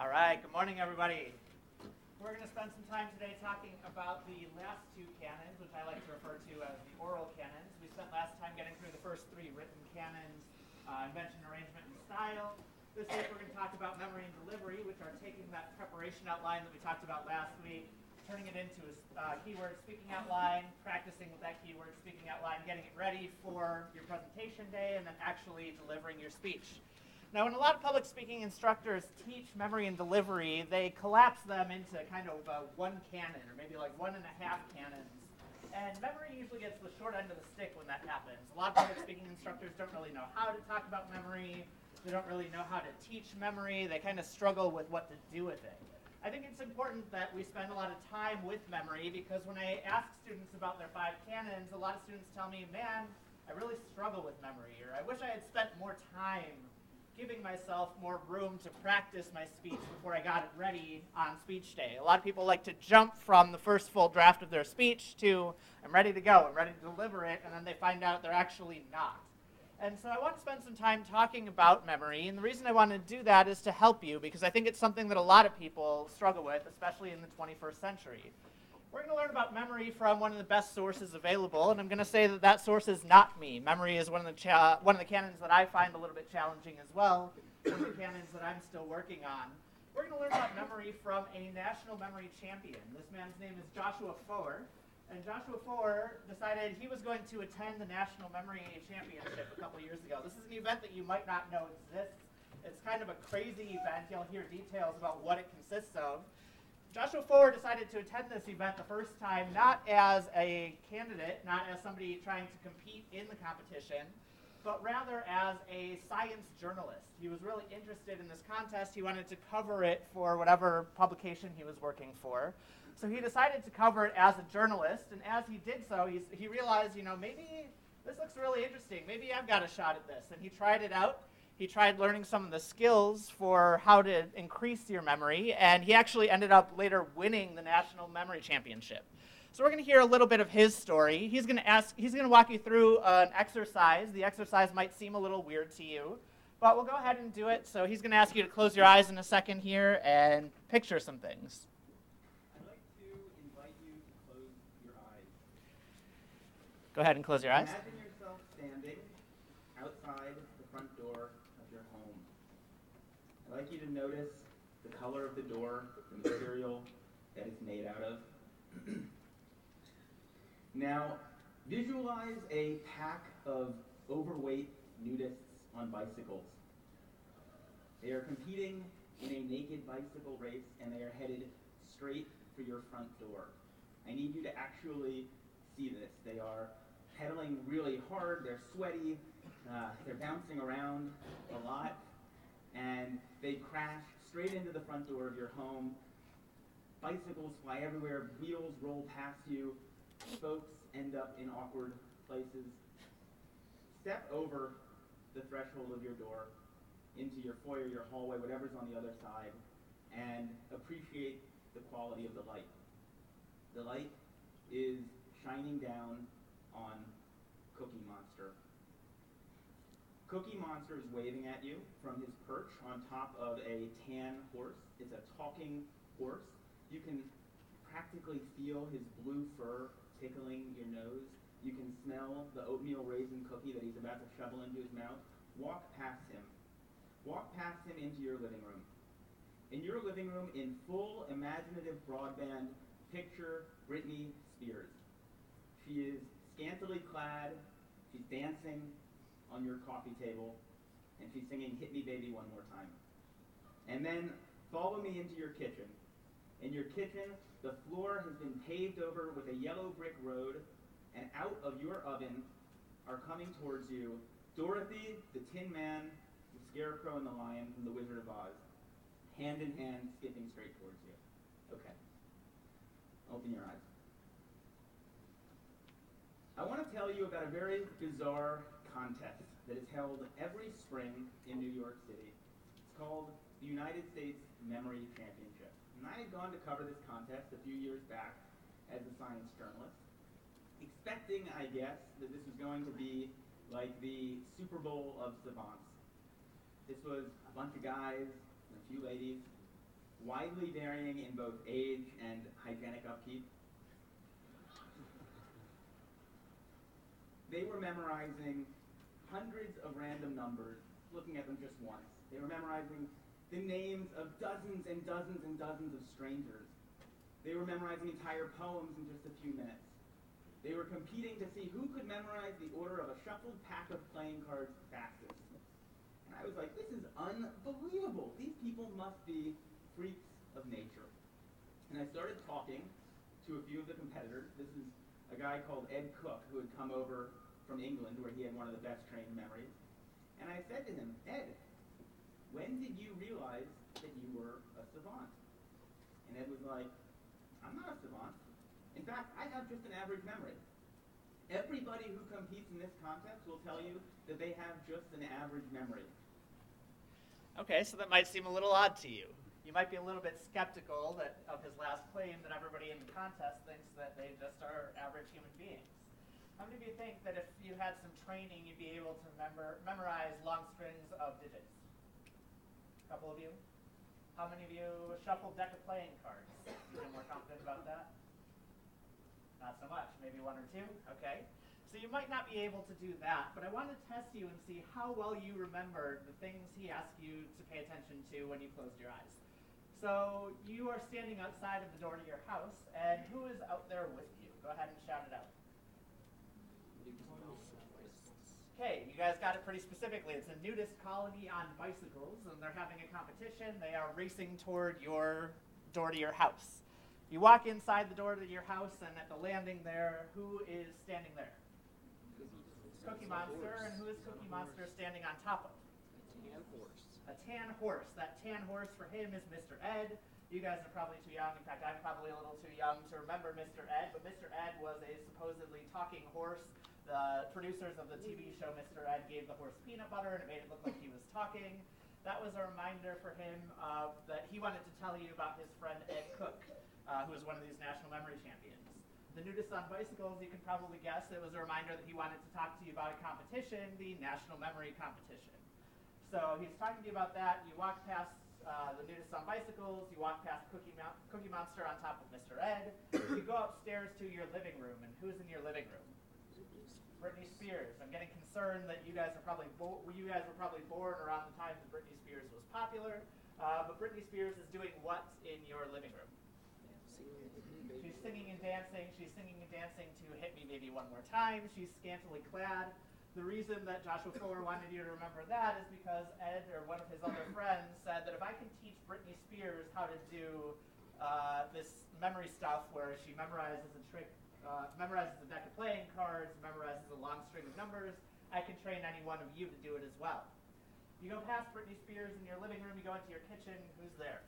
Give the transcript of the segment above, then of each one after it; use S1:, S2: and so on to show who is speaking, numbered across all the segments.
S1: All right, good morning, everybody. We're going to spend some time today talking about the last two canons, which I like to refer to as the oral canons. We spent last time getting through the first three written canons, invention, arrangement, and style. This week we're going to talk about memory and delivery, which are taking that preparation outline that we talked about last week, turning it into a keyword speaking outline, practicing with that keyword speaking outline, getting it ready for your presentation day, and then actually delivering your speech. Now, when a lot of public speaking instructors teach memory and delivery, they collapse them into kind of one canon, or maybe like 1.5 canons. And memory usually gets the short end of the stick when that happens. A lot of public speaking instructors don't really know how to talk about memory. They don't really know how to teach memory. They kind of struggle with what to do with it. I think it's important that we spend a lot of time with memory, because when I ask students about their 5 canons, a lot of students tell me, man, I really struggle with memory, or I wish I had spent more time giving myself more room to practice my speech before I got it ready on speech day. A lot of people like to jump from the first full draft of their speech to, I'm ready to go, I'm ready to deliver it, and then they find out they're actually not. And so I want to spend some time talking about memory, and the reason I want to do that is to help you, because I think it's something that a lot of people struggle with, especially in the 21st century. We're going to learn about memory from one of the best sources available, and I'm going to say that that source is not me. Memory is one of the canons that I find a little bit challenging as well, one of the canons that I'm still working on. We're going to learn about memory from a national memory champion. This man's name is Joshua Foer, and Joshua Foer decided he was going to attend the National Memory Championship a couple years ago. This is an event that you might not know exists. It's kind of a crazy event. You'll hear details about what it consists of. Joshua Foer decided to attend this event the first time not as a candidate, not as somebody trying to compete in the competition, but rather as a science journalist. He was really interested in this contest. He wanted to cover it for whatever publication he was working for. So he decided to cover it as a journalist, and as he did so, he realized, maybe this looks really interesting. Maybe I've got a shot at this. And he tried it out. He tried learning some of the skills for how to increase your memory, and he actually ended up later winning the National Memory Championship. So we're going to hear a little bit of his story. He's going to walk you through an exercise. The exercise might seem a little weird to you, but we'll go ahead and do it. So he's going to ask you to close your eyes in a second here and picture some things.
S2: I'd like to invite you to close your eyes.
S1: Go ahead and close your eyes.
S2: Imagine yourself standing outside the front door of your home. I'd like you to notice the color of the door, the material that it's made out of. Now, visualize a pack of overweight nudists on bicycles. They are competing in a naked bicycle race, and they are headed straight for your front door. I need you to actually see this. They are pedaling really hard, they're sweaty, they're bouncing around a lot, and they crash straight into the front door of your home. Bicycles fly everywhere, wheels roll past you, folks end up in awkward places. Step over the threshold of your door into your foyer, your hallway, whatever's on the other side, and appreciate the quality of the light. The light is shining down on Cookie Monster. Cookie Monster is waving at you from his perch on top of a tan horse. It's a talking horse. You can practically feel his blue fur tickling your nose. You can smell the oatmeal raisin cookie that he's about to shovel into his mouth. Walk past him. Walk past him into your living room. In your living room, in full imaginative broadband, picture Britney Spears. She is scantily clad, she's dancing on your coffee table, and she's singing Hit Me Baby One More Time. And then follow me into your kitchen. In your kitchen, the floor has been paved over with a yellow brick road, and out of your oven are coming towards you Dorothy, the Tin Man, the Scarecrow, and the Lion from The Wizard of Oz, hand in hand, skipping straight towards you. Okay. Open your eyes. I want to tell you about a very bizarre contest that is held every spring in New York City. It's called the United States Memory Championship. And I had gone to cover this contest a few years back as a science journalist, expecting, I guess, that this was going to be like the Super Bowl of savants. This was a bunch of guys and a few ladies widely varying in both age and hygienic upkeep. They were memorizing hundreds of random numbers, looking at them just once. They were memorizing the names of dozens and dozens and dozens of strangers. They were memorizing entire poems in just a few minutes. They were competing to see who could memorize the order of a shuffled pack of playing cards fastest. And I was like, this is unbelievable. These people must be freaks of nature. And I started talking to a few of the competitors. This is a guy called Ed Cook, who had come over from England, where he had one of the best trained memories. And I said to him, Ed, when did you realize that you were a savant? And Ed was like, I'm not a savant. In fact, I have just an average memory. Everybody who competes in this contest will tell you that they have just an average memory.
S1: Okay, so that might seem a little odd to you. You might be a little bit skeptical of his last claim that everybody in the contest thinks that they just are average human beings. How many of you think that if you had some training, you'd be able to memorize long strings of digits? A couple of you? How many of you shuffled deck of playing cards? You feel more confident about that? Not so much, maybe one or two, okay. So you might not be able to do that, but I want to test you and see how well you remembered the things he asked you to pay attention to when you closed your eyes. So you are standing outside of the door to your house, and who is out there with you? Go ahead and shout it out. Okay, you guys got it pretty specifically. It's a nudist colony on bicycles, and they're having a competition. They are racing toward your door to your house. You walk inside the door to your house, and at the landing there, who is standing there? Cookie Monster, and who is Cookie Monster standing on top of? A tan horse. That tan horse for him is Mr. Ed. You guys are probably too young. In fact, I'm probably a little too young to remember Mr. Ed, but Mr. Ed was a supposedly talking horse. The producers of the TV show Mr. Ed gave the horse peanut butter, and it made it look like he was talking. That was a reminder for him that he wanted to tell you about his friend Ed Cook, who is one of these national memory champions. The Nudists on Bicycles, you can probably guess, it was a reminder that he wanted to talk to you about a competition, the National Memory Competition. So he's talking to you about that. You walk past the Nudists on Bicycles. You walk past Cookie Monster on top of Mr. Ed. You go upstairs to your living room, and who's in your living room? Britney Spears. I'm getting concerned that you guys were probably born around the time that Britney Spears was popular. But Britney Spears is doing what in your living room? She's singing and dancing. She's singing and dancing to Hit Me Baby One More Time. She's scantily clad. The reason that Joshua Fuller wanted you to remember that is because Ed, or one of his other friends, said that if I can teach Britney Spears how to do this memory stuff where she memorizes a deck of playing cards, memorizes a long string of numbers, I can train any one of you to do it as well. You go past Britney Spears in your living room, you go into your kitchen, who's there?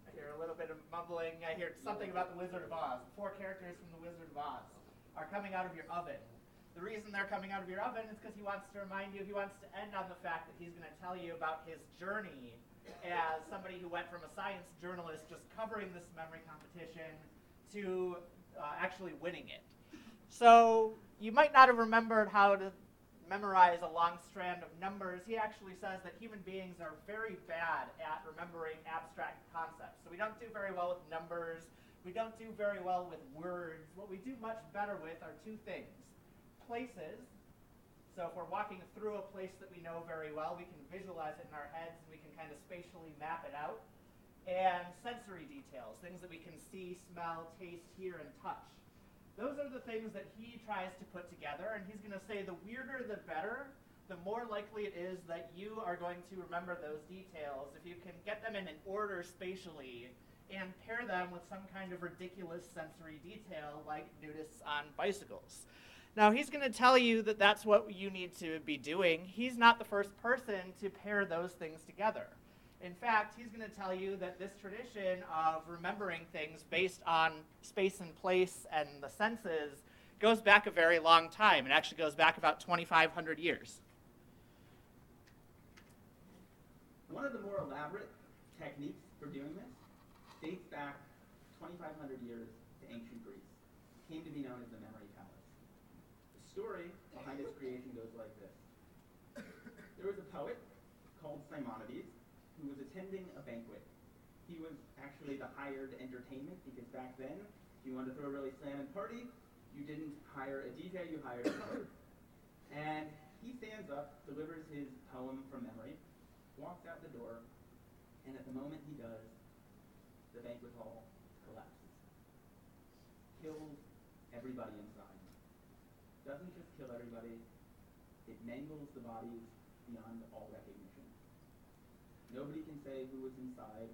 S1: I hear a little bit of mumbling. I hear something about the Wizard of Oz. The 4 characters from the Wizard of Oz are coming out of your oven. The reason they're coming out of your oven is because he wants to remind you, he wants to end on the fact that he's going to tell you about his journey as somebody who went from a science journalist just covering this memory competition to actually winning it. So you might not have remembered how to memorize a long strand of numbers. He actually says that human beings are very bad at remembering abstract concepts. So we don't do very well with numbers. We don't do very well with words. What we do much better with are 2 things. Places. So if we're walking through a place that we know very well, we can visualize it in our heads and we can kind of spatially map it out. And sensory details, things that we can see, smell, taste, hear, and touch. Those are the things that he tries to put together, and he's going to say the weirder the better, the more likely it is that you are going to remember those details if you can get them in an order spatially and pair them with some kind of ridiculous sensory detail like nudists on bicycles. Now, he's going to tell you that that's what you need to be doing. He's not the first person to pair those things together. In fact, he's going to tell you that this tradition of remembering things based on space and place and the senses goes back a very long time. It actually goes back about 2,500 years.
S2: One of the more elaborate techniques for doing this dates back 2,500 years to ancient Greece. It came to be known as the Memory Palace. The story behind its creation goes like this. There was a poet called Simonides, who was attending a banquet. He was actually the hired entertainment, because back then, if you wanted to throw a really slamming party, you didn't hire a DJ, you hired a poet. And he stands up, delivers his poem from memory, walks out the door, and at the moment he does, the banquet hall collapses. Kills everybody inside. Doesn't just kill everybody, it mangles the bodies beyond all recognition. Nobody can say who was inside.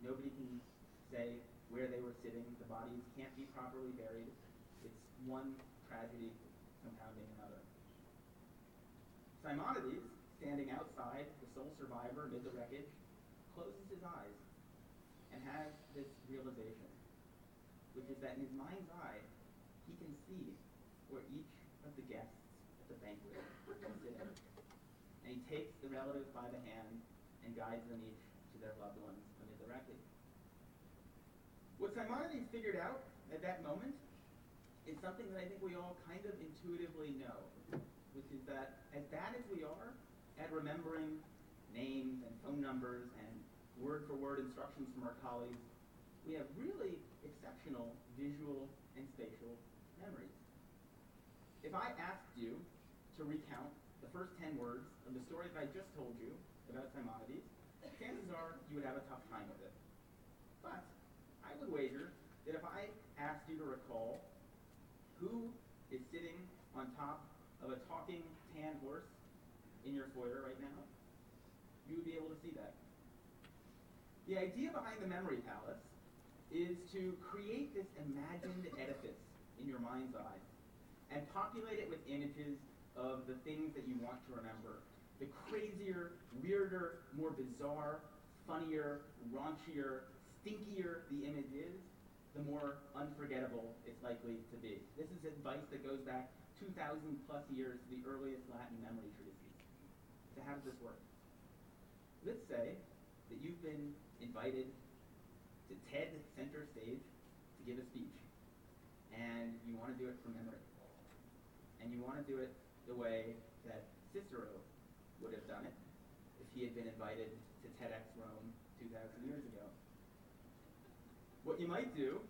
S2: Nobody can say where they were sitting. The bodies can't be properly buried. It's one tragedy compounding another. Simonides, standing outside, the sole survivor amid the wreckage, closes his eyes and has this realization, which is that in his mind's eye, he can see where each of the guests at the banquet is sitting. And he takes the relatives by the hand and guides them each to their loved ones amid the wreckage. What Simonides figured out at that moment is something that I think we all kind of intuitively know, which is that as bad as we are at remembering names and phone numbers and word-for-word instructions from our colleagues, we have really exceptional visual and spatial memories. If I asked you to recount the first 10 words of the story that I just told you about Simonides, chances are you would have a tough time with it. But I would wager that if I asked you to recall who is sitting on top of a talking tan horse in your foyer right now, you would be able to see that. The idea behind the Memory Palace is to create this imagined edifice in your mind's eye and populate it with images of the things that you want to remember. The crazier, weirder, more bizarre, funnier, raunchier, stinkier the image is, the more unforgettable it's likely to be. This is advice that goes back 2,000 plus years to the earliest Latin memory treatises. So how does this work? Let's say that you've been invited to TED Center Stage to give a speech, and you want to do it from memory. And you want to do it the way that Cicero would have done it if he had been invited to TEDx Rome 2,000 years ago. What you might do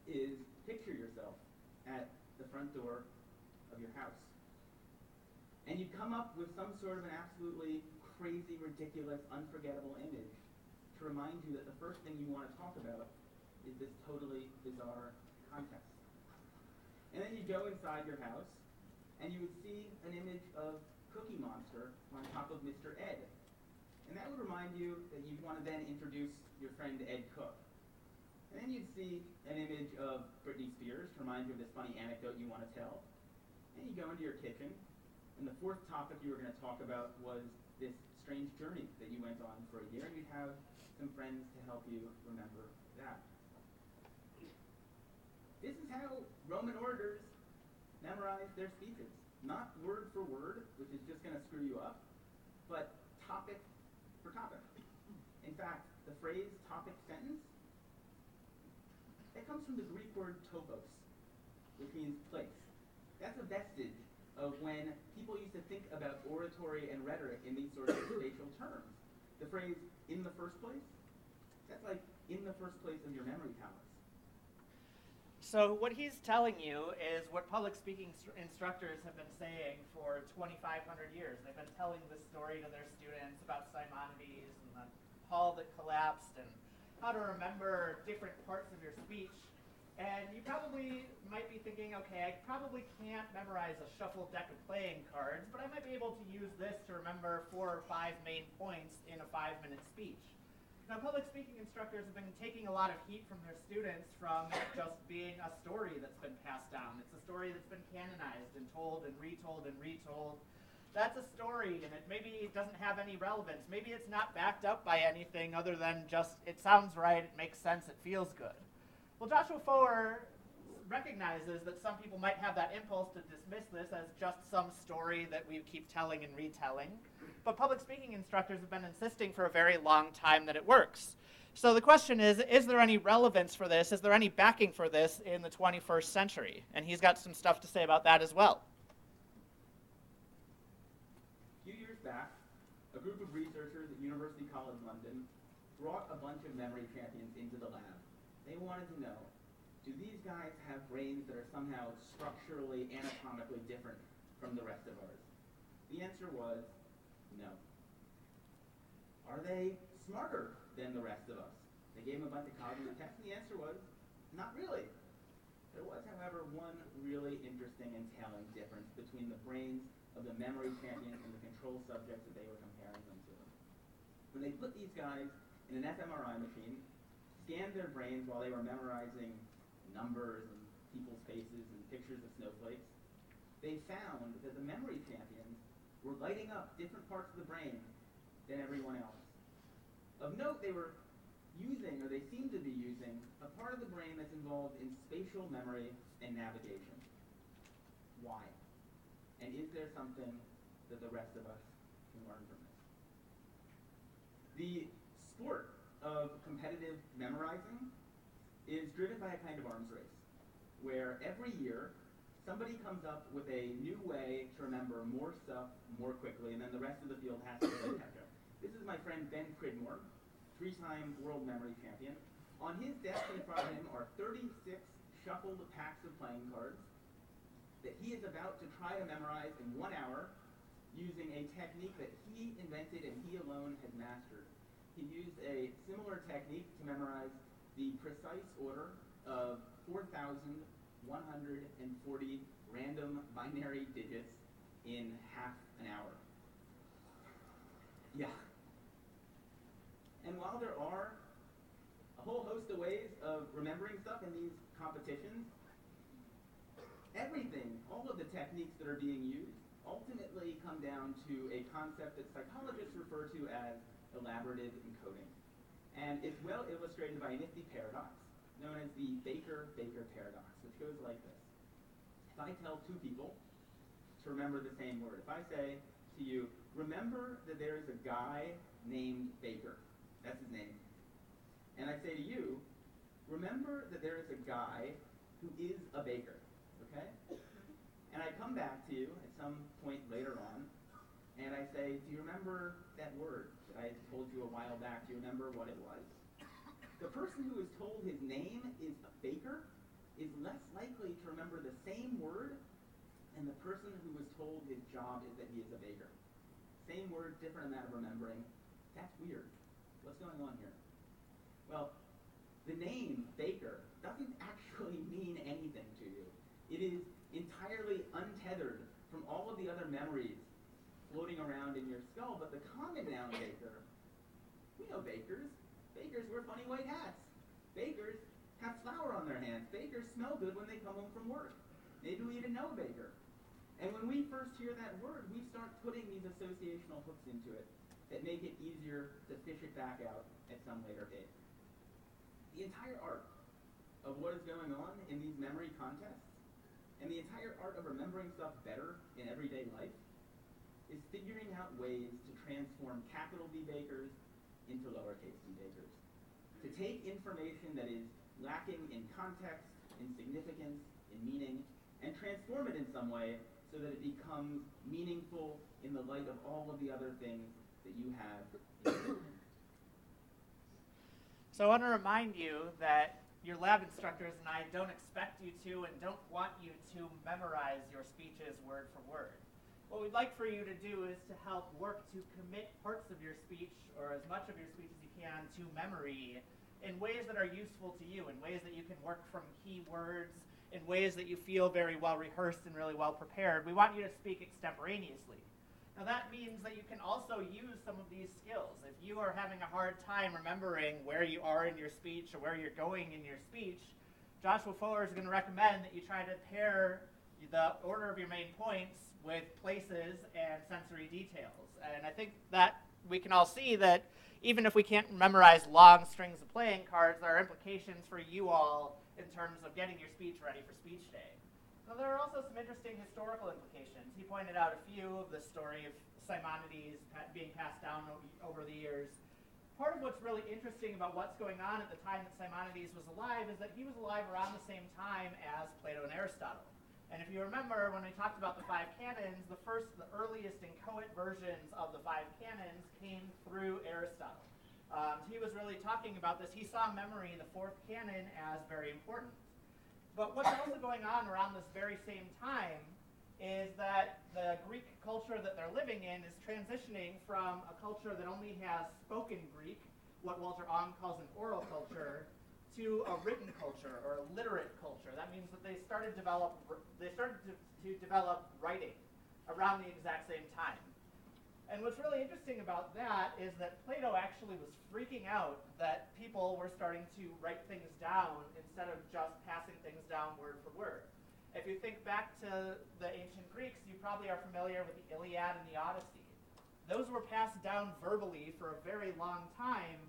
S2: is picture yourself at the front door of your house. And you'd come up with some sort of an absolutely crazy, ridiculous, unforgettable image to remind you that the first thing you want to talk about is this totally bizarre contest. And then you go inside your house, and you would see an image of Cookie Monster on top of Mr. Ed. And that would remind you that you'd want to then introduce your friend Ed Cook. And then you'd see an image of Britney Spears to remind you of this funny anecdote you want to tell. And you go into your kitchen, and the fourth topic you were going to talk about was this strange journey that you went on for a year, and you'd have some friends to help you remember that. This is how Roman orators memorized their speeches. Not word for word, which is just going to screw you up, but topic for topic. In fact, the phrase topic sentence, it comes from the Greek word topos, which means place. That's a vestige of when people used to think about oratory and rhetoric in these sorts of spatial terms. The phrase in the first place, that's like in the first place of your memory palace.
S1: So what he's telling you is what public speaking instructors have been saying for 2,500 years. They've been telling this story to their students about Simonides and the hall that collapsed and how to remember different parts of your speech. And you probably might be thinking, okay, I probably can't memorize a shuffled deck of playing cards, but I might be able to use this to remember 4 or 5 main points in a 5-minute speech. Now, public speaking instructors have been taking a lot of heat from their students from it just being a story that's been passed down. It's a story that's been canonized and told and retold and retold. That's a story, and it maybe doesn't have any relevance. Maybe it's not backed up by anything other than just, it sounds right, it makes sense, it feels good. Well, Joshua Foer recognizes that some people might have that impulse to dismiss this as just some story that we keep telling and retelling. But public speaking instructors have been insisting for a very long time that it works. So the question is there any relevance for this? Is there any backing for this in the 21st century? And he's got some stuff to say about that as well.
S2: A few years back, a group of researchers at University College London brought a bunch of memory champions into the lab. They wanted to know, do these guys have brains that are somehow structurally, anatomically different from the rest of ours? The answer was no. Are they smarter than the rest of us? They gave them a bunch of cognitive tests, and the answer was not really. There was, however, one really interesting and telling difference between the brains of the memory champions and the control subjects that they were comparing them to. When they put these guys in an fMRI machine, scanned their brains while they were memorizing numbers and people's faces and pictures of snowflakes, they found that the memory champions were lighting up different parts of the brain than everyone else. Of note, they were using, or they seem to be using, a part of the brain that's involved in spatial memory and navigation. Why? And is there something that the rest of us can learn from this? The sport of competitive memorizing is driven by a kind of arms race, where every year somebody comes up with a new way to remember more stuff more quickly, and then the rest of the field has to play catch up. This is my friend Ben Pridmore, 3-time world memory champion. On his desk in front of him are 36 shuffled packs of playing cards that he is about to try to memorize in 1 hour using a technique that he invented and he alone had mastered. He used a similar technique to memorize the precise order of 4,140 random binary digits in half an hour. Yeah. And while there are a whole host of ways of remembering stuff in these competitions, everything, all of the techniques that are being used, ultimately come down to a concept that psychologists refer to as elaborative encoding. And it's well illustrated by a nifty paradox known as the Baker-Baker paradox, which goes like this. If I tell two people to remember the same word, if I say to you, remember that there is a guy named Baker, that's his name, and I say to you, remember that there is a guy who is a baker, okay? And I come back to you at some point later on, and I say, do you remember that word that I told you a while back? Do you remember what it was? The person who is told his name is a baker is less likely to remember the same word than the person who was told his job is that he is a baker. Same word, different amount of remembering. That's weird. What's going on here? Well, the name Baker doesn't actually mean anything to you. It is entirely untethered from all of the other memories floating around in your skull, but the common noun baker, we know bakers. Bakers wear funny white hats. Bakers have flour on their hands. Bakers smell good when they come home from work. Maybe we even know a baker. And when we first hear that word, we start putting these associational hooks into it that make it easier to fish it back out at some later date. The entire art of what is going on in these memory contests, and the entire art of remembering stuff better in everyday life, is figuring out ways to transform capital B bakers into lowercase b bakers. To take information that is lacking in context, in significance, in meaning, and transform it in some way so that it becomes meaningful in the light of all of the other things that you have in your brain.
S1: So I want to remind you that your lab instructors and I don't expect you to and don't want you to memorize your speeches word for word. What we'd like for you to do is to help work to commit parts of your speech, or as much of your speech as you can, to memory in ways that are useful to you, in ways that you can work from key words, in ways that you feel very well rehearsed and really well prepared. We want you to speak extemporaneously. Now that means that you can also use some of these skills. If you are having a hard time remembering where you are in your speech or where you're going in your speech, Joshua Fuller is going to recommend that you try to pair the order of your main points with places and sensory details. And I think that we can all see that even if we can't memorize long strings of playing cards, there are implications for you all in terms of getting your speech ready for speech day. Now, there are also some interesting historical implications. He pointed out a few of the story of Simonides being passed down over the years. Part of what's really interesting about what's going on at the time that Simonides was alive is that he was alive around the same time as Plato and Aristotle. And if you remember, when we talked about the 5 canons, the earliest inchoate versions of the 5 canons came through Aristotle. He was really talking about this. He saw memory, the 4th canon, as very important. But what's also going on around this very same time is that the Greek culture that they're living in is transitioning from a culture that only has spoken Greek, what Walter Ong calls an oral culture, to a written culture or a literate culture. That means that they started to develop writing around the exact same time. And what's really interesting about that is that Plato actually was freaking out that people were starting to write things down instead of just passing things down word for word. If you think back to the ancient Greeks, you probably are familiar with the Iliad and the Odyssey. Those were passed down verbally for a very long time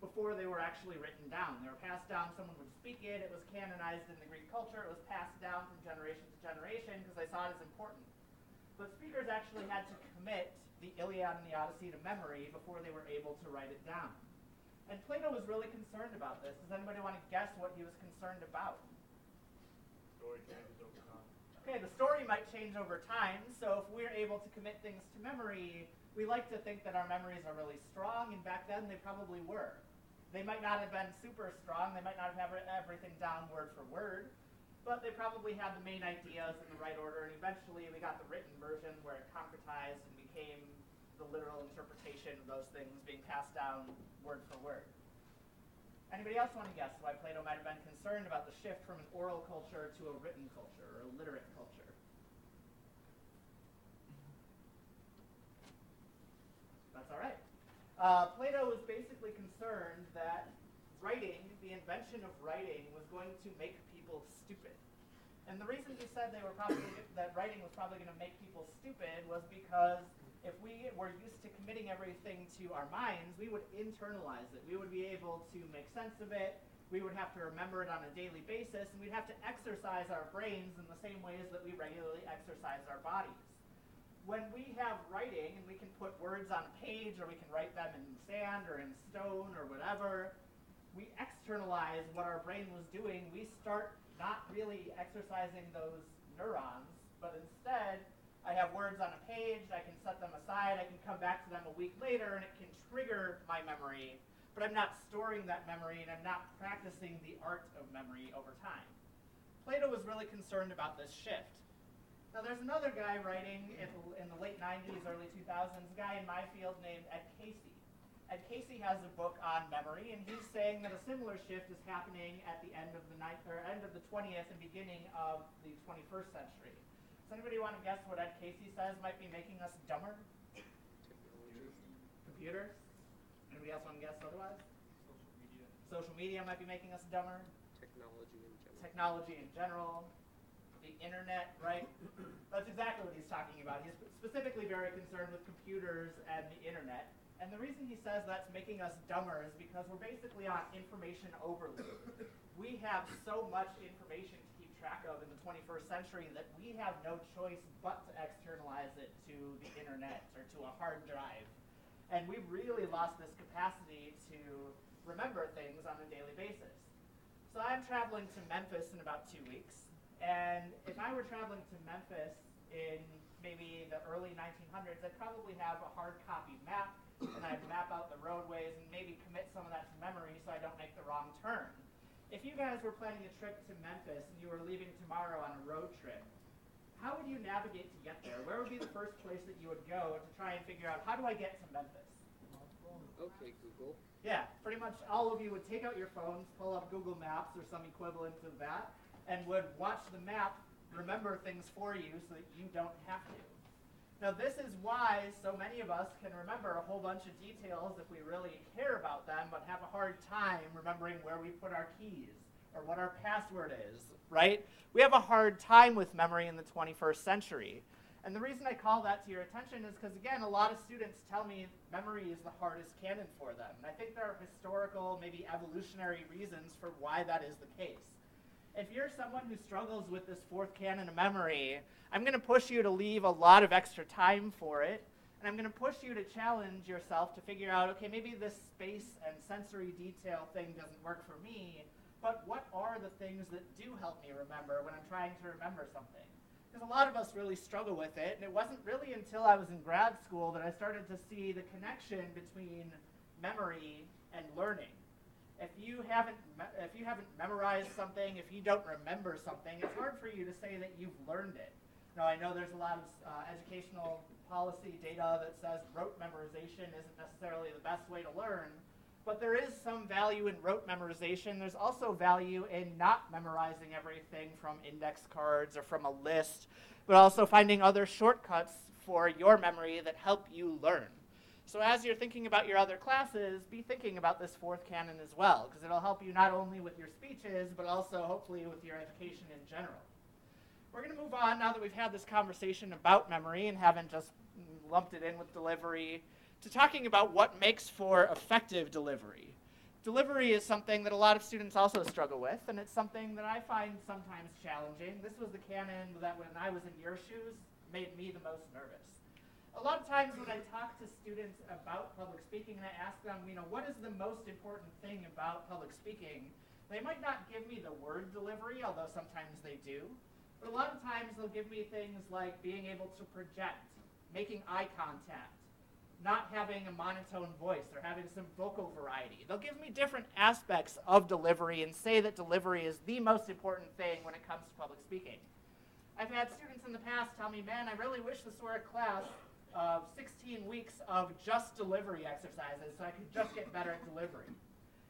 S1: before they were actually written down. They were passed down, someone would speak it was canonized in the Greek culture, it was passed down from generation to generation because they saw it as important. But speakers actually had to commit the Iliad and the Odyssey to memory before they were able to write it down. And Plato was really concerned about this. Does anybody want to guess what he was concerned about?
S3: Story changes over time.
S1: Okay, the story might change over time, so if we're able to commit things to memory, we like to think that our memories are really strong, and back then they probably were. They might not have been super strong, they might not have everything down word for word, but they probably had the main ideas in the right order, and eventually we got the written version where it concretized and became the literal interpretation of those things being passed down word for word. Anybody else want to guess why Plato might have been concerned about the shift from an oral culture to a written culture, or a literate culture? That's all right. Plato was basically concerned that writing, the invention of writing, was going to make people stupid. And the reason he said that writing was probably going to make people stupid was because if we were used to committing everything to our minds, we would internalize it. We would be able to make sense of it. We would have to remember it on a daily basis, and we'd have to exercise our brains in the same ways that we regularly exercise our bodies. When we have writing, and we can put words on a page, or we can write them in sand or in stone or whatever, we externalize what our brain was doing. We start not really exercising those neurons, but instead, I have words on a page, I can set them aside, I can come back to them a week later, and it can trigger my memory, but I'm not storing that memory, and I'm not practicing the art of memory over time. Plato was really concerned about this shift. Now, there's another guy writing in the late 90s, early 2000s, a guy in my field named Ed Casey. Ed Casey has a book on memory, and he's saying that a similar shift is happening at the end of the 20th and beginning of the 21st century. Does anybody want to guess what Ed Casey says might be making us dumber? Computers? Anybody else want to guess otherwise?
S3: Social media.
S1: Social media might be making us dumber. Technology in general. The internet, right? That's exactly what he's talking about. He's specifically very concerned with computers and the internet. And the reason he says that's making us dumber is because we're basically on information overload. We have so much information to keep track of in the 21st century that we have no choice but to externalize it to the internet or to a hard drive. And we've really lost this capacity to remember things on a daily basis. So I'm traveling to Memphis in about 2 weeks. And if I were traveling to Memphis in maybe the early 1900s, I'd probably have a hard copy map, and I'd map out the roadways and maybe commit some of that to memory so I don't make the wrong turn. If you guys were planning a trip to Memphis and you were leaving tomorrow on a road trip, how would you navigate to get there? Where would be the first place that you would go to try and figure out, how do I get to Memphis?
S4: Okay, Google.
S1: Yeah, pretty much all of you would take out your phones, pull up Google Maps or some equivalent of that, and would watch the map remember things for you so that you don't have to. Now, this is why so many of us can remember a whole bunch of details if we really care about them, but have a hard time remembering where we put our keys or what our password is, right? We have a hard time with memory in the 21st century. And the reason I call that to your attention is because, again, a lot of students tell me memory is the hardest canon for them. And I think there are historical, maybe evolutionary reasons for why that is the case. If you're someone who struggles with this 4th canon of memory, I'm going to push you to leave a lot of extra time for it, and I'm going to push you to challenge yourself to figure out, okay, maybe this space and sensory detail thing doesn't work for me, but what are the things that do help me remember when I'm trying to remember something? because a lot of us really struggle with it, and it wasn't really until I was in grad school that I started to see the connection between memory and learning. If you haven't memorized something, if you don't remember something, it's hard for you to say that you've learned it. Now, I know there's a lot of educational policy data that says rote memorization isn't necessarily the best way to learn, but there is some value in rote memorization. There's also value in not memorizing everything from index cards or from a list, but also finding other shortcuts for your memory that help you learn. So as you're thinking about your other classes, be thinking about this fourth canon as well, because it'll help you not only with your speeches, but also hopefully with your education in general. We're going to move on now that we've had this conversation about memory and haven't just lumped it in with delivery, to talking about what makes for effective delivery. Delivery is something that a lot of students also struggle with, and it's something that I find sometimes challenging. This was the canon that when I was in your shoes made me the most nervous. A lot of times when I talk to students about public speaking and I ask them, what is the most important thing about public speaking, they might not give me the word delivery, although sometimes they do. But a lot of times they'll give me things like being able to project, making eye contact, not having a monotone voice, or having some vocal variety. They'll give me different aspects of delivery and say that delivery is the most important thing when it comes to public speaking. I've had students in the past tell me, man, I really wish this were a class of 16 weeks of just delivery exercises so I could just get better at delivery.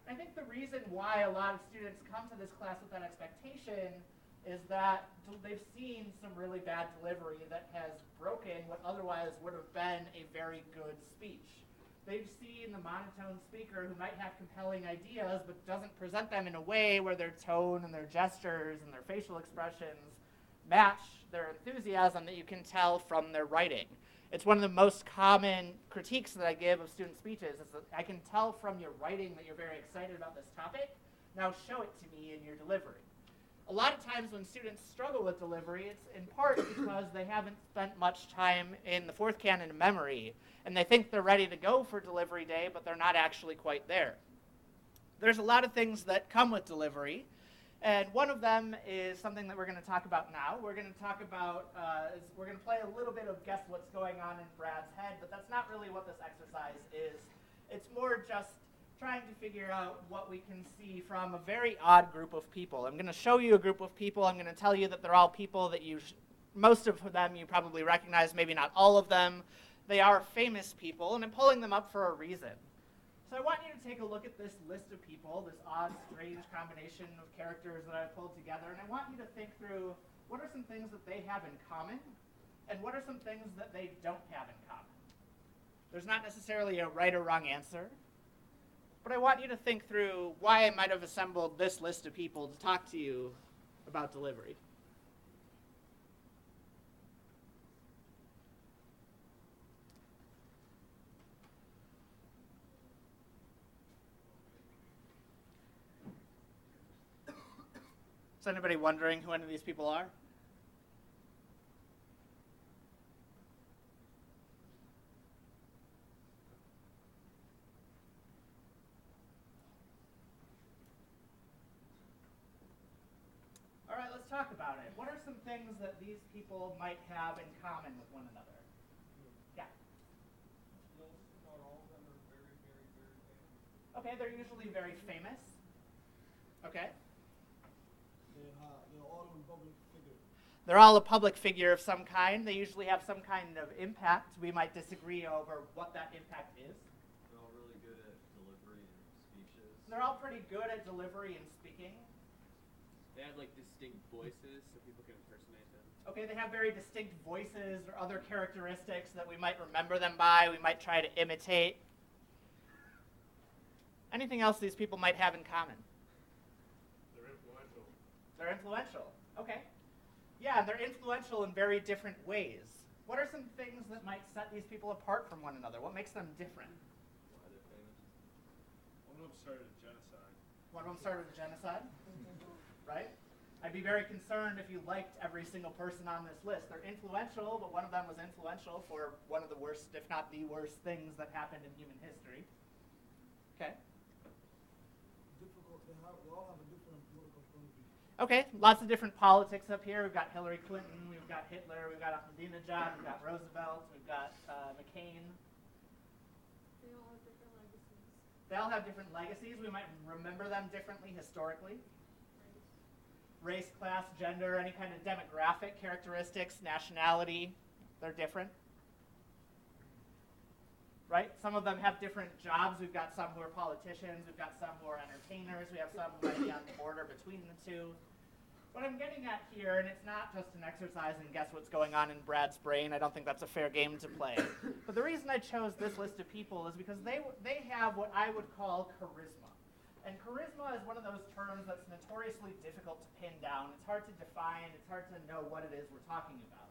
S1: I think the reason why a lot of students come to this class with that expectation is that they've seen some really bad delivery that has broken what otherwise would have been a very good speech. They've seen the monotone speaker who might have compelling ideas but doesn't present them in a way where their tone and their gestures and their facial expressions match their enthusiasm that you can tell from their writing. It's one of the most common critiques that I give of student speeches is that I can tell from your writing that you're very excited about this topic. Now show it to me in your delivery. A lot of times when students struggle with delivery, it's in part because they haven't spent much time in the fourth canon of memory, and they think they're ready to go for delivery day, but they're not actually quite there. There's a lot of things that come with delivery, and one of them is something that we're going to talk about now. We're going to talk about, we're going to play a little bit of guess what's going on in Brad's head, but that's not really what this exercise is. It's more just trying to figure out what we can see from a very odd group of people. I'm going to show you a group of people. I'm going to tell you that they're all people that most of them you probably recognize, maybe not all of them. They are famous people, and I'm pulling them up for a reason. So I want you to take a look at this list of people, this odd, strange combination of characters that I've pulled together, and I want you to think through what are some things that they have in common, and what are some things that they don't have in common. There's not necessarily a right or wrong answer, but I want you to think through why I might have assembled this list of people to talk to you about delivery. Is anybody wondering who any of these people are? All right, let's talk about it. What are some things that these people might have in common with one another? Yeah.
S5: Not all of them are very, very, very famous.
S1: Okay, they're usually very famous. Okay.
S5: They're all in public figures.
S1: They're all a public figure of some kind. They usually have some kind of impact. We might disagree over what that impact is.
S6: They're all really good at delivery and speeches.
S1: They're all pretty good at delivery and speaking.
S4: They have like distinct voices so people can impersonate them.
S1: Okay, they have very distinct voices or other characteristics that we might remember them by, we might try to imitate. Anything else these people might have in common?
S3: They're influential.
S1: They're influential. Okay. Yeah, they're influential in very different ways. What are some things that might set these people apart from one another? What makes them different?
S6: Why they're famous.
S3: One of them started a genocide.
S1: One of them started a genocide, right? I'd be very concerned if you liked every single person on this list. They're influential, but one of them was influential for one of the worst, if not the worst, things that happened in human history. Okay.
S5: Difficult. They all have a different political point of view.
S1: Okay, lots of different politics up here. We've got Hillary Clinton, we've got Hitler, we've got Ahmadinejad, we've got Roosevelt, we've got McCain.
S7: They all have different legacies.
S1: They all have different legacies. We might remember them differently historically. Race, class, gender, any kind of demographic characteristics, nationality, they're different. Right? Some of them have different jobs. We've got some who are politicians, we've got some who are entertainers, we have some who might be on the border between the two. What I'm getting at here, and it's not just an exercise in guess what's going on in Brad's brain, I don't think that's a fair game to play. But the reason I chose this list of people is because they have what I would call charisma. And charisma is one of those terms that's notoriously difficult to pin down. It's hard to define, it's hard to know what it is we're talking about.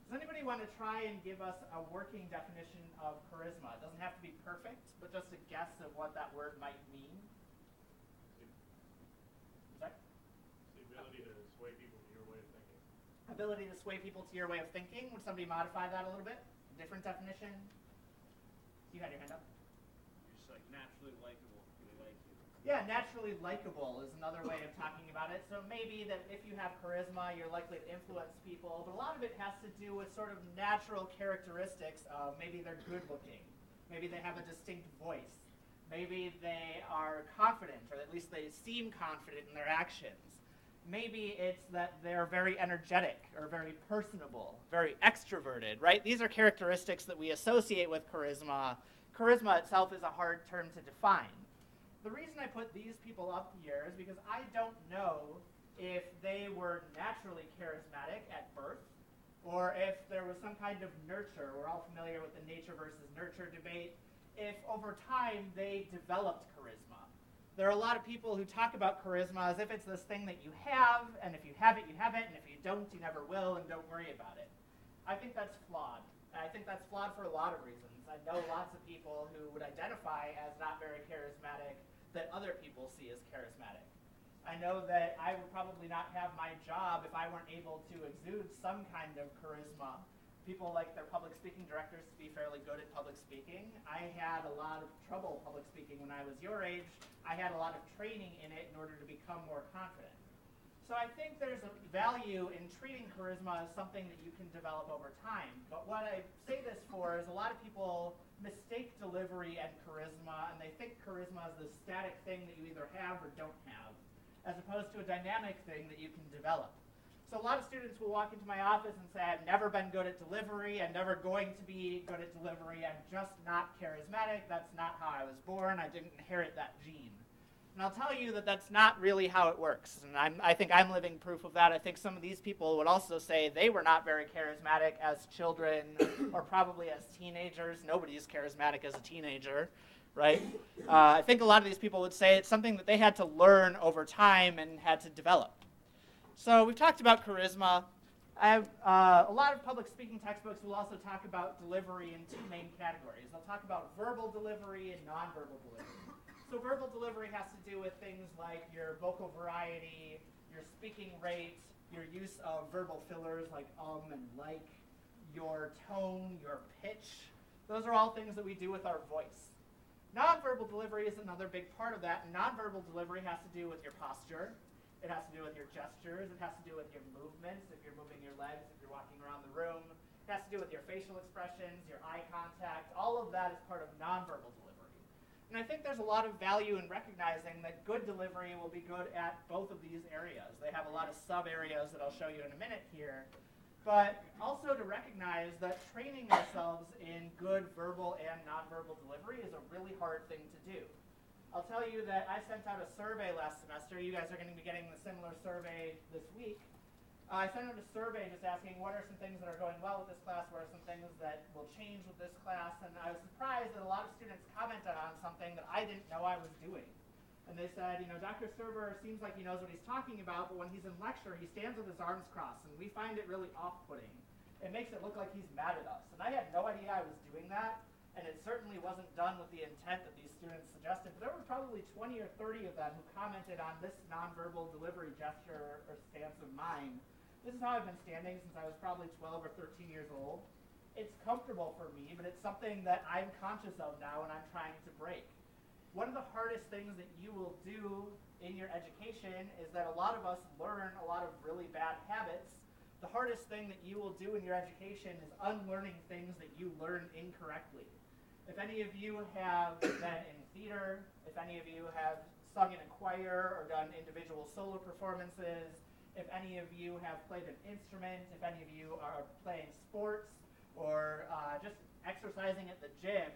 S1: Does anybody want to try and give us a working definition of charisma? It doesn't have to be perfect, but just a guess of what that word might mean. Sorry?
S3: The ability to sway people to your way of thinking.
S1: Ability to sway people to your way of thinking. Would somebody modify that a little bit? Different definition? You had your hand up.
S4: You're just like naturally likable. They like you.
S1: Yeah, naturally likable is another way of talking about it. So maybe that if you have charisma, you're likely to influence people, but a lot of it has to do with sort of natural characteristics of maybe they're good looking, maybe they have a distinct voice, maybe they are confident, or at least they seem confident in their actions. Maybe it's that they're very energetic or very personable, very extroverted, right? These are characteristics that we associate with charisma. Charisma itself is a hard term to define. The reason I put these people up here is because I don't know if they were naturally charismatic at birth or if there was some kind of nurture. We're all familiar with the nature versus nurture debate. If over time they developed charisma. There are a lot of people who talk about charisma as if it's this thing that you have, and if you have it, you have it, and if you don't, you never will, and don't worry about it. I think that's flawed. And I think that's flawed for a lot of reasons. I know lots of people who would identify as not very charismatic that other people see as charismatic. I know that I would probably not have my job if I weren't able to exude some kind of charisma. People like their public speaking directors to be fairly good at public speaking. I had a lot of trouble public speaking when I was your age. I had a lot of training in it in order to become more confident. So I think there's a value in treating charisma as something that you can develop over time. But what I say this for is a lot of people mistake delivery and charisma, and they think charisma is this static thing that you either have or don't have, as opposed to a dynamic thing that you can develop. So a lot of students will walk into my office and say, I've never been good at delivery, I'm never going to be good at delivery, I'm just not charismatic, that's not how I was born, I didn't inherit that gene. And I'll tell you that that's not really how it works. And I think I'm living proof of that. I think some of these people would also say they were not very charismatic as children or probably as teenagers. Nobody is charismatic as a teenager, right? I think a lot of these people would say it's something that they had to learn over time and had to develop. So we've talked about charisma. I have a lot of public speaking textbooks will also talk about delivery in two main categories. They'll talk about verbal delivery and nonverbal delivery. So verbal delivery has to do with things like your vocal variety, your speaking rate, your use of verbal fillers like and like, your tone, your pitch. Those are all things that we do with our voice. Nonverbal delivery is another big part of that. And nonverbal delivery has to do with your posture. It has to do with your gestures. It has to do with your movements, if you're moving your legs, if you're walking around the room. It has to do with your facial expressions, your eye contact. All of that is part of nonverbal delivery. And I think there's a lot of value in recognizing that good delivery will be good at both of these areas. They have a lot of sub-areas that I'll show you in a minute here. But also to recognize that training ourselves in good verbal and nonverbal delivery is a really hard thing to do. I'll tell you that I sent out a survey last semester. You guys are going to be getting the similar survey this week. I sent out a survey just asking what are some things that are going well with this class, what are some things that will change with this class, and I was surprised that a lot of students commented on something that I didn't know I was doing. And they said, Dr. Sturber seems like he knows what he's talking about, but when he's in lecture, he stands with his arms crossed, and we find it really off-putting. It makes it look like he's mad at us. And I had no idea I was doing that, and it certainly wasn't done with the intent that these students suggested. But there were probably 20 or 30 of them who commented on this nonverbal delivery gesture or stance of mine. This is how I've been standing since I was probably 12 or 13 years old. It's comfortable for me, but it's something that I'm conscious of now and I'm trying to break. One of the hardest things that you will do in your education is that a lot of us learn a lot of really bad habits. The hardest thing that you will do in your education is unlearning things that you learned incorrectly. If any of you have been in theater, if any of you have sung in a choir or done individual solo performances, if any of you have played an instrument, if any of you are playing sports or just exercising at the gym,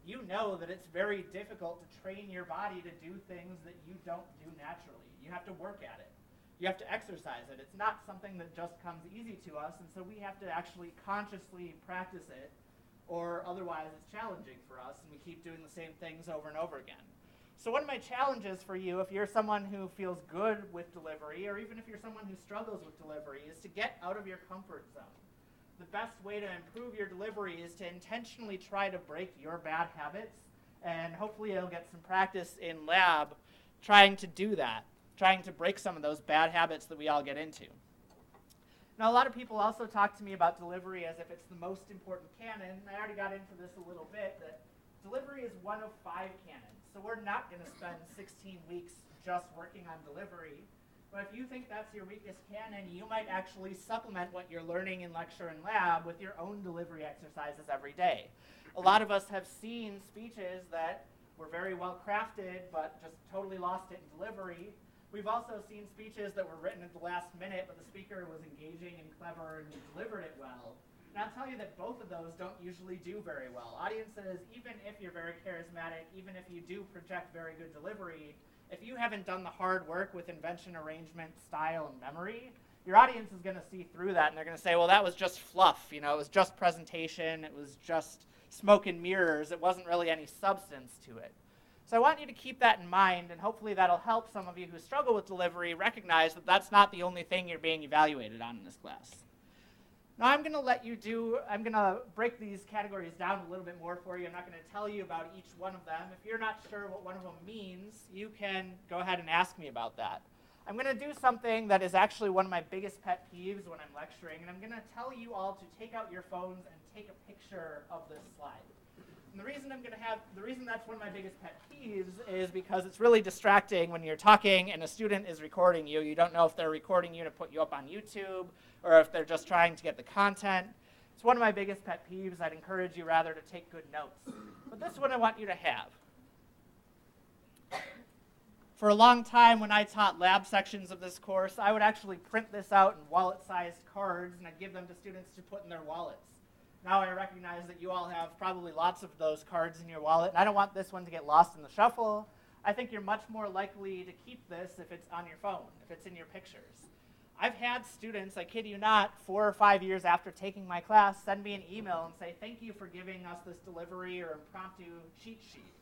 S1: you know that it's very difficult to train your body to do things that you don't do naturally. You have to work at it. You have to exercise it. It's not something that just comes easy to us, and so we have to actually consciously practice it, or otherwise it's challenging for us, and we keep doing the same things over and over again. So one of my challenges for you, if you're someone who feels good with delivery, or even if you're someone who struggles with delivery, is to get out of your comfort zone. The best way to improve your delivery is to intentionally try to break your bad habits, and hopefully you'll get some practice in lab trying to do that, trying to break some of those bad habits that we all get into. Now, a lot of people also talk to me about delivery as if it's the most important canon, and I already got into this a little bit, that delivery is one of 5 canons, so we're not going to spend 16 weeks just working on delivery. But if you think that's your weakest canon, you might actually supplement what you're learning in lecture and lab with your own delivery exercises every day. A lot of us have seen speeches that were very well crafted, but just totally lost it in delivery. We've also seen speeches that were written at the last minute, but the speaker was engaging and clever and delivered it well. And I'll tell you that both of those don't usually do very well. Audiences, even if you're very charismatic, even if you do project very good delivery, if you haven't done the hard work with invention, arrangement, style, and memory, your audience is going to see through that, and they're going to say, well, that was just fluff. You know, it was just presentation. It was just smoke and mirrors. It wasn't really any substance to it. So I want you to keep that in mind, and hopefully that'll help some of you who struggle with delivery recognize that that's not the only thing you're being evaluated on in this class. Now I'm going to break these categories down a little bit more for you. I'm not going to tell you about each one of them. If you're not sure what one of them means, you can go ahead and ask me about that. I'm going to do something that is actually one of my biggest pet peeves when I'm lecturing, and I'm going to tell you all to take out your phones and take a picture of this slide. And the reason that's one of my biggest pet peeves is because it's really distracting when you're talking and a student is recording you. You don't know if they're recording you to put you up on YouTube or if they're just trying to get the content. It's one of my biggest pet peeves. I'd encourage you rather to take good notes. But this one I want you to have. For a long time when I taught lab sections of this course, I would actually print this out in wallet-sized cards and I'd give them to students to put in their wallets. Now I recognize that you all have probably lots of those cards in your wallet, and I don't want this one to get lost in the shuffle. I think you're much more likely to keep this if it's on your phone, if it's in your pictures. I've had students, I kid you not, 4 or 5 years after taking my class, send me an email and say, thank you for giving us this delivery or impromptu cheat sheet.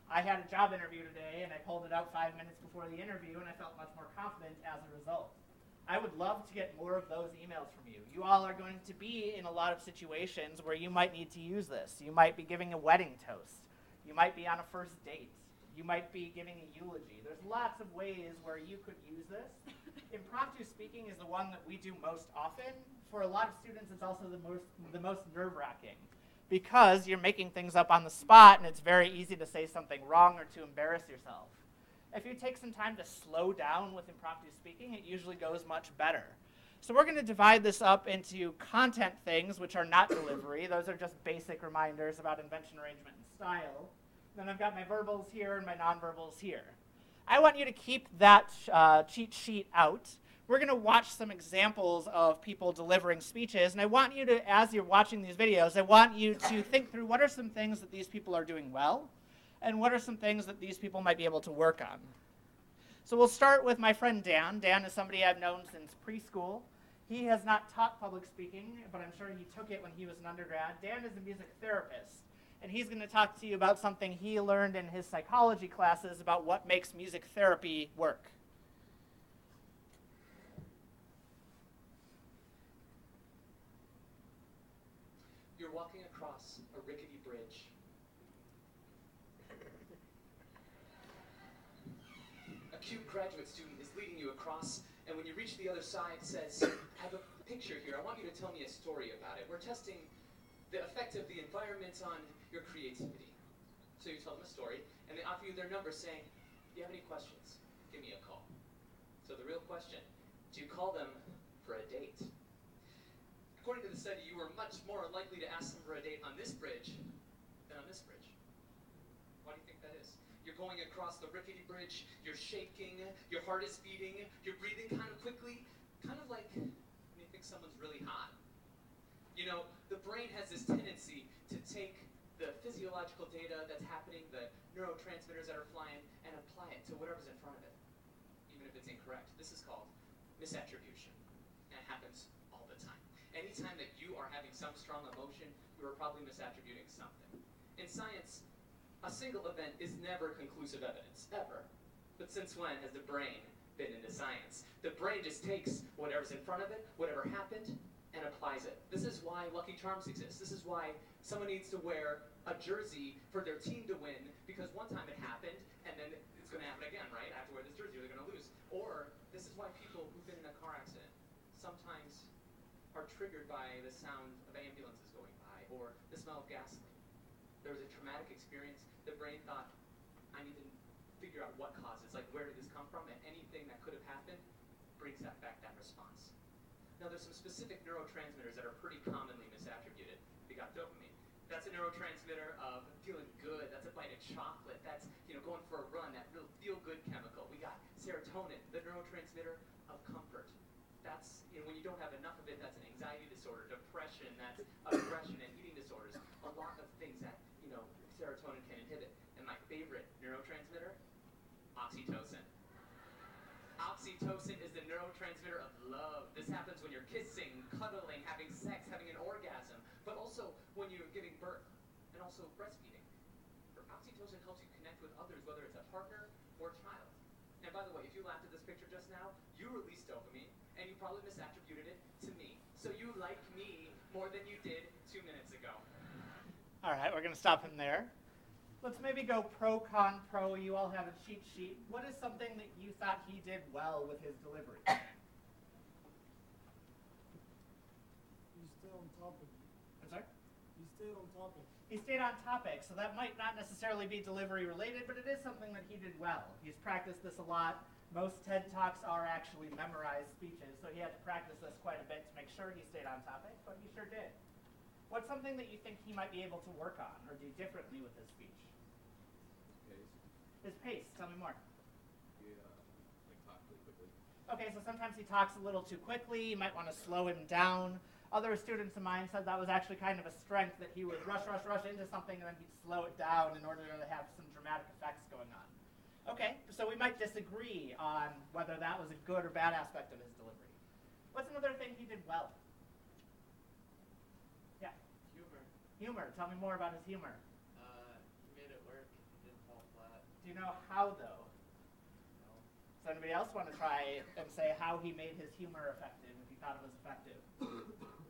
S1: I had a job interview today, and I pulled it out 5 minutes before the interview, and I felt much more confident as a result. I would love to get more of those emails from you. You all are going to be in a lot of situations where you might need to use this. You might be giving a wedding toast. You might be on a first date. You might be giving a eulogy. There's lots of ways where you could use this. Impromptu speaking is the one that we do most often. For a lot of students, it's also the most nerve-wracking because you're making things up on the spot, and it's very easy to say something wrong or to embarrass yourself. If you take some time to slow down with impromptu speaking, it usually goes much better. So we're going to divide this up into content things, which are not delivery. Those are just basic reminders about invention, arrangement, and style. Then I've got my verbals here and my nonverbals here. I want you to keep that cheat sheet out. We're going to watch some examples of people delivering speeches, and I want you to, as you're watching these videos, I want you to think through what are some things that these people are doing well, and what are some things that these people might be able to work on. So we'll start with my friend Dan. Dan is somebody I've known since preschool. He has not taught public speaking, but I'm sure he took it when he was an undergrad. Dan is a music therapist, and he's going to talk to you about something he learned in his psychology classes about what makes music therapy work.
S8: You're walking across a rickety bridge. A cute graduate student is leading you across, and when you reach the other side, says, I have a picture here. I want you to tell me a story about it. We're testing the effect of the environment on your creativity. So you tell them a story, and they offer you their number saying, if you have any questions, give me a call. So the real question, do you call them for a date? According to the study, you were much more likely to ask them for a date on this bridge than on this bridge. Why do you think that is? You're going across the rickety bridge, you're shaking, your heart is beating, you're breathing kind of quickly, kind of like when you think someone's really hot. You know, the brain has this tendency to take the physiological data that's happening, the neurotransmitters that are flying, and apply it to whatever's in front of it, even if it's incorrect. This is called misattribution, and it happens all the time. Anytime that you are having some strong emotion, you are probably misattributing something. In science, a single event is never conclusive evidence, ever. But since when has the brain been into science? The brain just takes whatever's in front of it, whatever happened, and applies it. This is why Lucky Charms exists. This is why someone needs to wear a jersey for their team to win, because one time it happened, and then it's going to happen again, right? I have to wear this jersey or they're going to lose. Or this is why people who've been in a car accident sometimes are triggered by the sound of ambulances going by or the smell of gasoline. There was a traumatic experience. The brain thought, I need to figure out what caused this, like where did this come from, and anything that could have happened brings that response. Now there's some specific neurotransmitters that are pretty commonly misattributed. We got dopamine. That's a neurotransmitter of feeling good. That's a bite of chocolate. That's, going for a run, that real feel-good chemical. We got serotonin, the neurotransmitter of comfort. That's, when you don't have enough of it, that's an anxiety disorder, depression, that's aggression and eating disorders. A lot of things that, serotonin can inhibit. And my favorite neurotransmitter, oxytocin. Oxytocin is the neurotransmitter of love. This happens when you're kissing, cuddling, having sex, having an orgasm, but also when you're giving birth and also breastfeeding. Oxytocin helps you connect with others, whether it's a partner or a child. And by the way, if you laughed at this picture just now, you released dopamine, and you probably misattributed it to me. So you like me more than you did 2 minutes ago.
S1: All right, we're going to stop him there. Let's maybe go pro, con, pro. You all have a cheat sheet. What is something that you thought he did well with his delivery?
S5: You stay on topic.
S1: I'm sorry?
S5: You stayed on topic.
S1: He stayed on topic, so that might not necessarily be delivery related, but it is something that he did well. He's practiced this a lot. Most TED Talks are actually memorized speeches, so he had to practice this quite a bit to make sure he stayed on topic, but he sure did. What's something that you think he might be able to work on or do differently with his speech? His pace. Tell me more.
S6: Talk really quickly.
S1: Okay, so sometimes he talks a little too quickly. You might want to slow him down. Other students of mine said that was actually kind of a strength, that he would rush into something and then he'd slow it down in order to have some dramatic effects going on. Okay, so we might disagree on whether that was a good or bad aspect of his delivery. What's another thing he did well? Yeah. Humor. Tell me more about his humor.
S4: He made it work. It didn't fall flat.
S1: Do you know how, though?
S4: No.
S1: Does anybody else want to try and say how he made his humor effective, if he thought it was effective?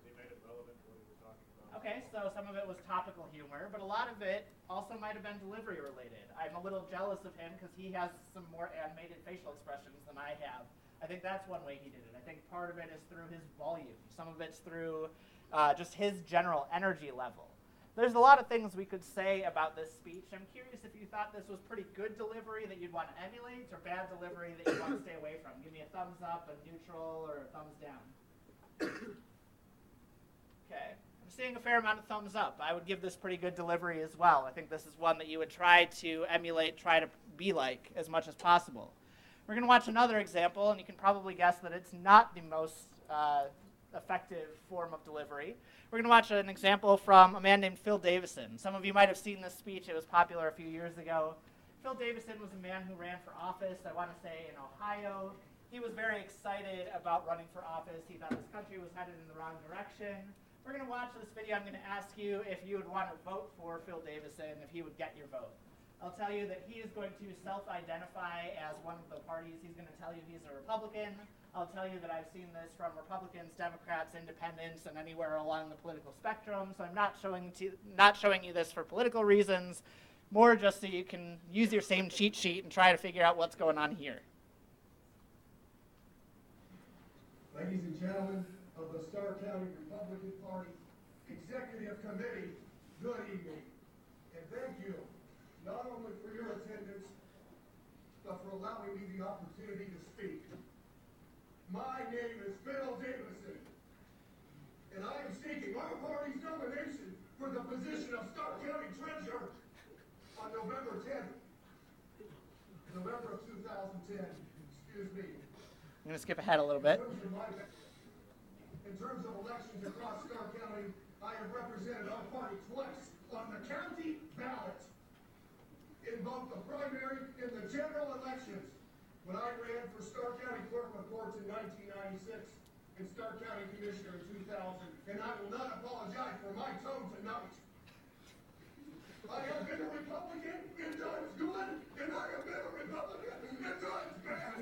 S3: He made it relevant to what he was talking about.
S1: Okay, so some of it was topical humor, but a lot of it also might have been delivery related. I'm a little jealous of him because he has some more animated facial expressions than I have. I think that's one way he did it. I think part of it is through his volume. Some of it's through just his general energy level. There's a lot of things we could say about this speech. I'm curious if you thought this was pretty good delivery that you'd want to emulate, or bad delivery that you'd want to stay away from. Give me a thumbs up, a neutral, or a thumbs down. Okay. I'm seeing a fair amount of thumbs up. I would give this pretty good delivery as well. I think this is one that you would try to emulate, try to be like as much as possible. We're going to watch another example, and you can probably guess that it's not the most effective form of delivery. We're going to watch an example from a man named Phil Davison. Some of you might have seen this speech. It was popular a few years ago. Phil Davison was a man who ran for office, I want to say, in Ohio. He was very excited about running for office. He thought this country was headed in the wrong direction. We're going to watch this video. I'm going to ask you if you would want to vote for Phil Davison, if he would get your vote. I'll tell you that he is going to self-identify as one of the parties. He's going to tell you he's a Republican. I'll tell you that I've seen this from Republicans, Democrats, Independents, and anywhere along the political spectrum. So I'm not showing you this for political reasons, more just so you can use your same cheat sheet and try to figure out what's going on here.
S9: Ladies and gentlemen of the Starr County Republican Party Executive Committee, good evening, and thank you not only for your attendance, but for allowing me the opportunity to speak. My name is Phil Davison, and I am seeking our party's nomination for the position of Stark County Treasurer on November 10th, November of 2010, excuse me.
S1: I'm going to skip ahead a little bit.
S9: In terms of elections across Stark County, I have represented our party twice on the county ballot in both the primary and the general elections. When I ran for Stark County Clerk of Courts in 1996 and Stark County Commissioner in 2000, and I will not apologize for my tone tonight. I have been a Republican in times good, and I have been a Republican in times bad.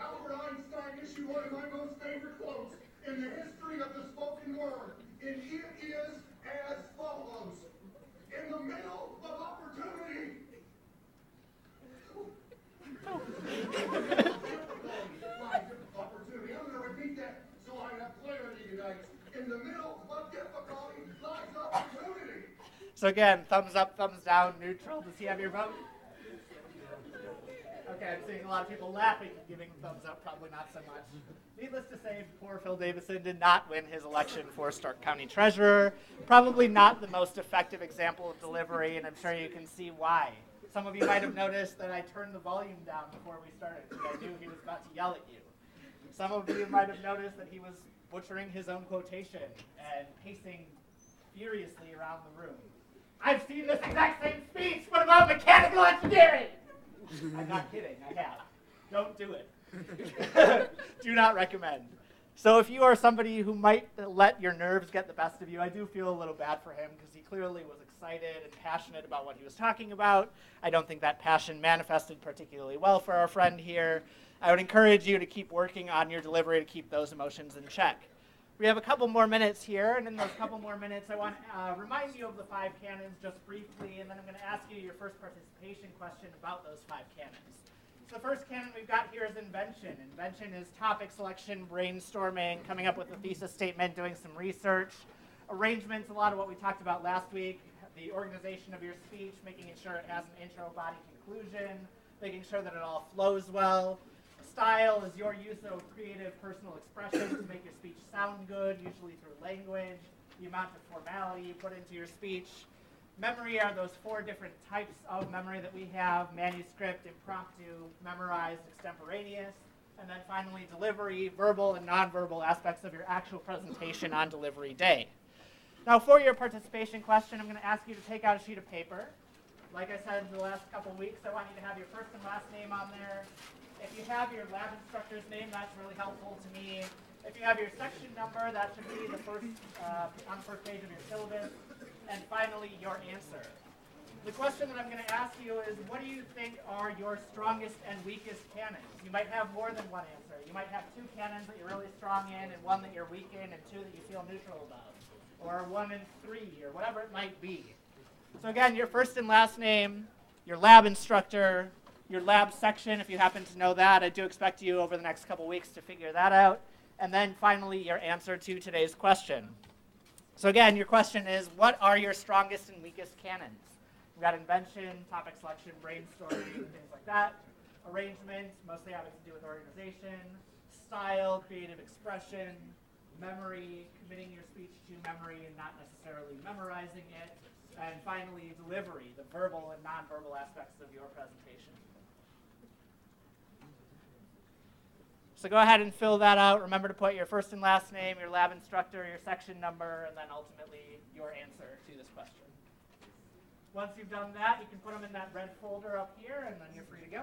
S9: Albert Einstein issued one of my most favorite quotes in the history of the spoken word, and it is as follows: in the middle of opportunity. Opportunity. I'm going to repeat that so I have clarity tonight. In the middle of difficulty lies opportunity.
S1: So again, thumbs up, thumbs down, neutral. Does he have your vote? Okay, I'm seeing a lot of people laughing and giving thumbs up, probably not so much. Needless to say, poor Phil Davison did not win his election for Stark County Treasurer. Probably not the most effective example of delivery, and I'm sure you can see why. Some of you might have noticed that I turned the volume down before we started because I knew he was about to yell at you. Some of you might have noticed that he was butchering his own quotation and pacing furiously around the room. I've seen this exact same speech, but about mechanical engineering! I'm not kidding, I have. Don't do it. Do not recommend. So if you are somebody who might let your nerves get the best of you, I do feel a little bad for him because he clearly was excited and passionate about what he was talking about. I don't think that passion manifested particularly well for our friend here. I would encourage you to keep working on your delivery to keep those emotions in check. We have a couple more minutes here, and in those couple more minutes, I want to remind you of the 5 canons just briefly, and then I'm going to ask you your first participation question about those 5 canons. So the first canon we've got here is invention. Invention is topic selection, brainstorming, coming up with a thesis statement, doing some research. Arrangement's a lot of what we talked about last week, the organization of your speech, making sure it has an intro, body, conclusion, making sure that it all flows well. Style is your use of creative personal expression to make your speech sound good, usually through language, the amount of formality you put into your speech. Memory are those 4 different types of memory that we have: manuscript, impromptu, memorized, extemporaneous. And then finally, delivery, verbal and nonverbal aspects of your actual presentation on delivery day. Now for your participation question, I'm going to ask you to take out a sheet of paper. Like I said in the last couple weeks, I want you to have your first and last name on there. If you have your lab instructor's name, that's really helpful to me. If you have your section number, that should be the first on the first page of your syllabus. And finally, your answer. The question that I'm going to ask you is, what do you think are your strongest and weakest canons? You might have more than one answer. You might have 2 canons that you're really strong in, and 1 that you're weak in, and 2 that you feel neutral about. Or 1 and 3, or whatever it might be. So again, your first and last name, your lab instructor, your lab section, if you happen to know that. I do expect you over the next couple weeks to figure that out. And then finally, your answer to today's question. So again, your question is, what are your strongest and weakest canons? We've got invention, topic selection, brainstorming, things like that. Arrangement, mostly having to do with organization. Style, creative expression. Memory, committing your speech to memory and not necessarily memorizing it. And finally, delivery, the verbal and nonverbal aspects of your presentation. So go ahead and fill that out. Remember to put your first and last name, your lab instructor, your section number, and then ultimately your answer to this question. Once you've done that, you can put them in that red folder up here, and then you're free to go.